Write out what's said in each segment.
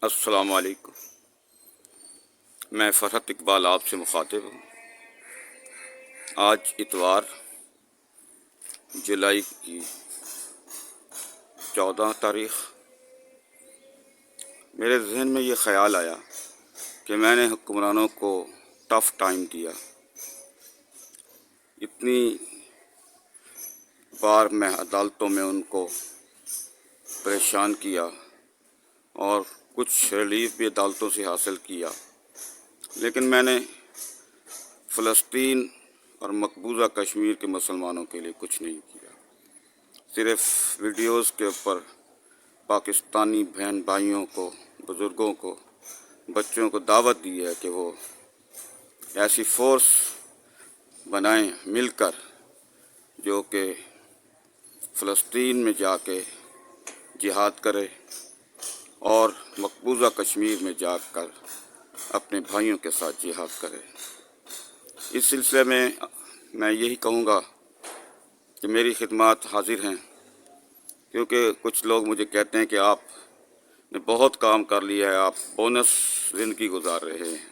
السلام علیکم۔ میں فرحت اقبال آپ سے مخاطب ہوں۔ آج اتوار جولائی کی 14 تاریخ میرے ذہن میں یہ خیال آیا کہ میں نے حکمرانوں کو ٹف ٹائم دیا۔ اتنی بار میں عدالتوں میں ان کو پریشان کیا اور کچھ ریلیف بھی عدالتوں سے حاصل کیا، لیکن میں نے فلسطین اور مقبوضہ کشمیر کے مسلمانوں کے لیے کچھ نہیں کیا۔ صرف ویڈیوز کے اوپر پاکستانی بہن بھائیوں کو، بزرگوں کو، بچوں کو دعوت دی ہے کہ وہ ایسی فورس بنائیں مل کر جو کہ فلسطین میں جا کے جہاد کرے اور مقبوضہ کشمیر میں جا کر اپنے بھائیوں کے ساتھ جہاد کرے۔ اس سلسلے میں یہی کہوں گا کہ میری خدمات حاضر ہیں، کیونکہ کچھ لوگ مجھے کہتے ہیں کہ آپ نے بہت کام کر لیا ہے، آپ بونس زندگی گزار رہے ہیں،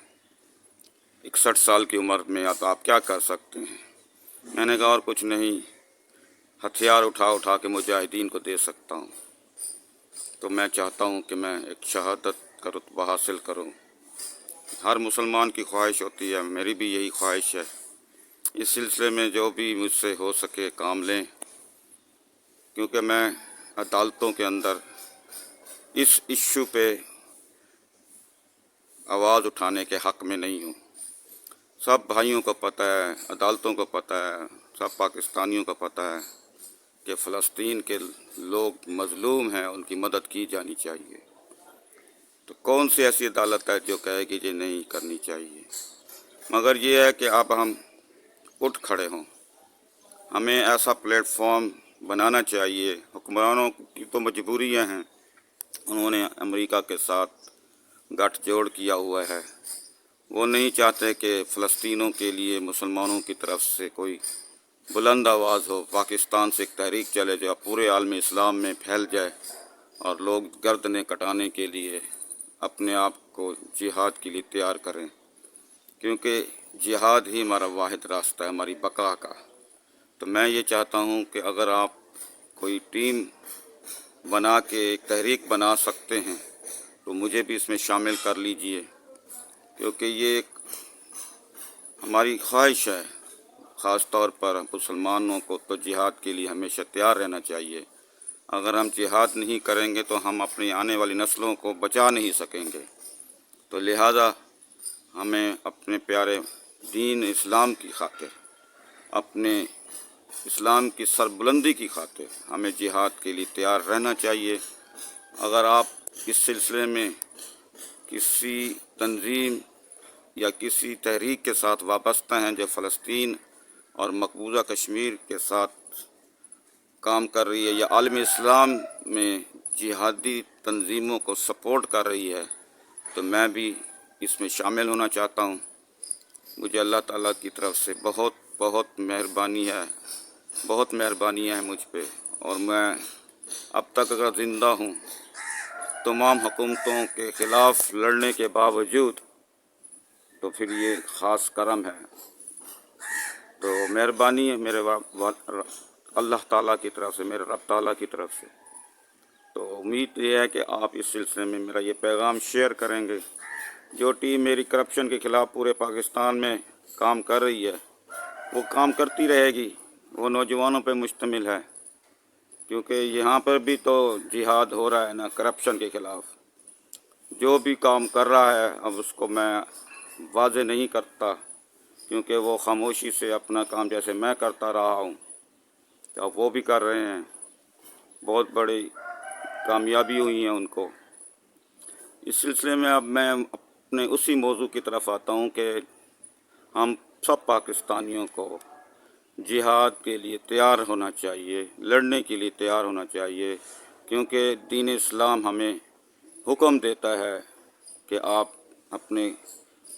61 سال کی عمر میں آپ کیا کر سکتے ہیں؟ میں نے کہا اور کچھ نہیں، ہتھیار اٹھا کے مجاہدین کو دے سکتا ہوں۔ تو میں چاہتا ہوں کہ میں ایک شہادت کا رتبہ حاصل کروں۔ ہر مسلمان کی خواہش ہوتی ہے، میری بھی یہی خواہش ہے۔ اس سلسلے میں جو بھی مجھ سے ہو سکے کام لیں، کیونکہ میں عدالتوں کے اندر اس ایشو پہ آواز اٹھانے کے حق میں نہیں ہوں۔ سب بھائیوں کو پتہ ہے، عدالتوں کو پتہ ہے، سب پاکستانیوں کو پتہ ہے کہ فلسطین کے لوگ مظلوم ہیں، ان کی مدد کی جانی چاہیے۔ تو کون سی ایسی عدالت ہے جو کہے گی یہ نہیں کرنی چاہیے؟ مگر یہ ہے کہ اب ہم اٹھ کھڑے ہوں، ہمیں ایسا پلیٹ فارم بنانا چاہیے۔ حکمرانوں کی تو مجبوریاں ہیں، انہوں نے امریکہ کے ساتھ گٹھ جوڑ کیا ہوا ہے، وہ نہیں چاہتے کہ فلسطینوں کے لیے مسلمانوں کی طرف سے کوئی بلند آواز ہو، پاکستان سے ایک تحریک چلے جو پورے عالم اسلام میں پھیل جائے اور لوگ گردنیں کٹانے کے لیے اپنے آپ کو جہاد کے لیے تیار کریں، کیونکہ جہاد ہی ہمارا واحد راستہ ہے ہماری بقا کا۔ تو میں یہ چاہتا ہوں کہ اگر آپ کوئی ٹیم بنا کے ایک تحریک بنا سکتے ہیں تو مجھے بھی اس میں شامل کر لیجئے، کیونکہ یہ ایک ہماری خواہش ہے۔ خاص طور پر مسلمانوں کو تو جہاد کے لیے ہمیشہ تیار رہنا چاہیے۔ اگر ہم جہاد نہیں کریں گے تو ہم اپنی آنے والی نسلوں کو بچا نہیں سکیں گے۔ تو لہذا ہمیں اپنے پیارے دین اسلام کی خاطر، اپنے اسلام کی سربلندی کی خاطر ہمیں جہاد کے لیے تیار رہنا چاہیے۔ اگر آپ اس سلسلے میں کسی تنظیم یا کسی تحریک کے ساتھ وابستہ ہیں جو فلسطین اور مقبوضہ کشمیر کے ساتھ کام کر رہی ہے یا عالم اسلام میں جہادی تنظیموں کو سپورٹ کر رہی ہے، تو میں بھی اس میں شامل ہونا چاہتا ہوں۔ مجھے اللہ تعالیٰ کی طرف سے بہت بہت مہربانی ہے مجھ پہ، اور میں اب تک اگر زندہ ہوں تمام حکومتوں کے خلاف لڑنے کے باوجود، تو پھر یہ خاص کرم ہے۔ تو مہربانی ہے میرے اللہ تعالیٰ کی طرف سے، میرے رب تعالیٰ کی طرف سے۔ تو امید یہ ہے کہ آپ اس سلسلے میں میرا یہ پیغام شیئر کریں گے۔ جو ٹیم میری کرپشن کے خلاف پورے پاکستان میں کام کر رہی ہے وہ کام کرتی رہے گی، وہ نوجوانوں پہ مشتمل ہے، کیونکہ یہاں پر بھی تو جہاد ہو رہا ہے نا کرپشن کے خلاف۔ جو بھی کام کر رہا ہے اب اس کو میں واضح نہیں کرتا، کیونکہ وہ خاموشی سے اپنا کام جیسے میں کرتا رہا ہوں تو اب وہ بھی کر رہے ہیں، بہت بڑی کامیابی ہوئی ہیں ان کو۔ اس سلسلے میں اب میں اپنے اسی موضوع کی طرف آتا ہوں کہ ہم سب پاکستانیوں کو جہاد کے لیے تیار ہونا چاہیے، لڑنے کے لیے تیار ہونا چاہیے، کیونکہ دین اسلام ہمیں حکم دیتا ہے کہ آپ اپنے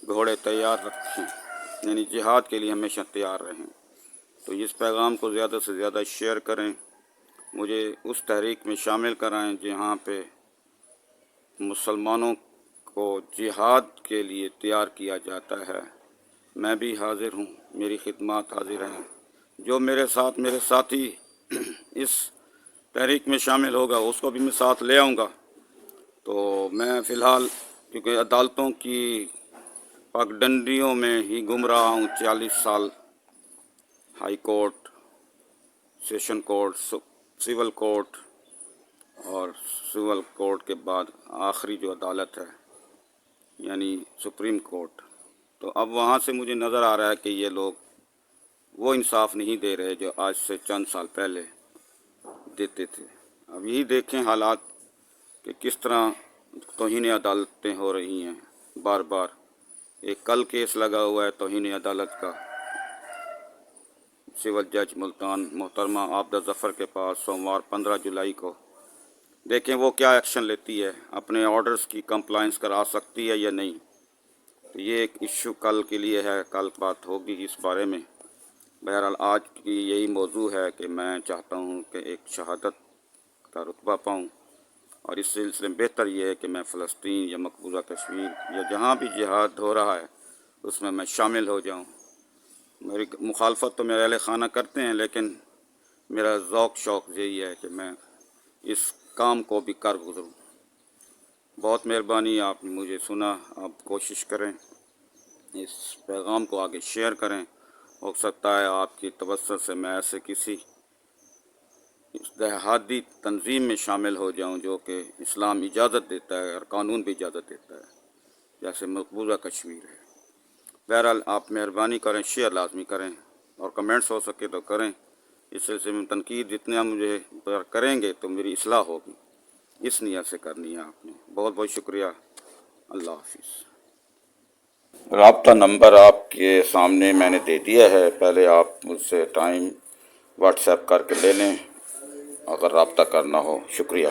گھوڑے تیار رکھیں، یعنی جہاد کے لیے ہمیشہ تیار رہیں۔ تو اس پیغام کو زیادہ سے زیادہ شیئر کریں، مجھے اس تحریک میں شامل کرائیں جہاں پہ مسلمانوں کو جہاد کے لیے تیار کیا جاتا ہے، میں بھی حاضر ہوں، میری خدمات حاضر ہیں۔ جو میرے ساتھ میرے ساتھی اس تحریک میں شامل ہوگا اس کو بھی میں ساتھ لے آؤں گا۔ تو میں فی الحال کیونکہ عدالتوں کی پگڈنڈیوں میں ہی گم رہا ہوں 40 سال، high court, session court, civil court, اور سول کورٹ کے بعد آخری جو عدالت ہے یعنی سپریم کورٹ، تو اب وہاں سے مجھے نظر آ رہا ہے کہ یہ لوگ وہ انصاف نہیں دے رہے جو آج سے چند سال پہلے دیتے تھے۔ اب یہی دیکھیں حالات کہ کس طرح توہین عدالتیں ہو رہی ہیں بار بار۔ ایک کل کیس لگا ہوا ہے توہین عدالت کا سول جج ملتان محترمہ عابدہ ظفر کے پاس سوموار 15 جولائی کو، دیکھیں وہ کیا ایکشن لیتی ہے، اپنے آرڈرز کی کمپلائنس کرا سکتی ہے یا نہیں۔ تو یہ ایک ایشو کل کے لیے ہے، کل بات ہوگی اس بارے میں۔ بہرحال آج کی یہی موضوع ہے کہ میں چاہتا ہوں کہ ایک شہادت کا رتبہ پاؤں، اور اس سلسلے میں بہتر یہ ہے کہ میں فلسطین یا مقبوضہ کشمیر یا جہاں بھی جہاد ہو رہا ہے اس میں شامل ہو جاؤں۔ میری مخالفت تو میرے اہل خانہ کرتے ہیں، لیکن میرا ذوق شوق یہی ہے کہ میں اس کام کو بھی کر گزروں۔ بہت مہربانی، آپ نے مجھے سنا۔ آپ کوشش کریں اس پیغام کو آگے شیئر کریں، ہو سکتا ہے آپ کی توسط سے میں ایسے کسی اتحادی تنظیم میں شامل ہو جاؤں جو کہ اسلام اجازت دیتا ہے اور قانون بھی اجازت دیتا ہے، جیسے مقبوضہ کشمیر ہے۔ بہرحال آپ مہربانی کریں، شیئر لازمی کریں، اور کمنٹس ہو سکے تو کریں۔ اس سلسلے میں تنقید جتنے مجھے کریں گے تو میری اصلاح ہوگی، اس نیت سے کرنی ہے آپ نے۔ بہت بہت شکریہ، اللہ حافظ۔ رابطہ نمبر آپ کے سامنے میں نے دے دیا ہے، پہلے آپ مجھ سے ٹائم واٹس ایپ کر کے لے لیں اگر رابطہ کرنا ہو۔ شکریہ۔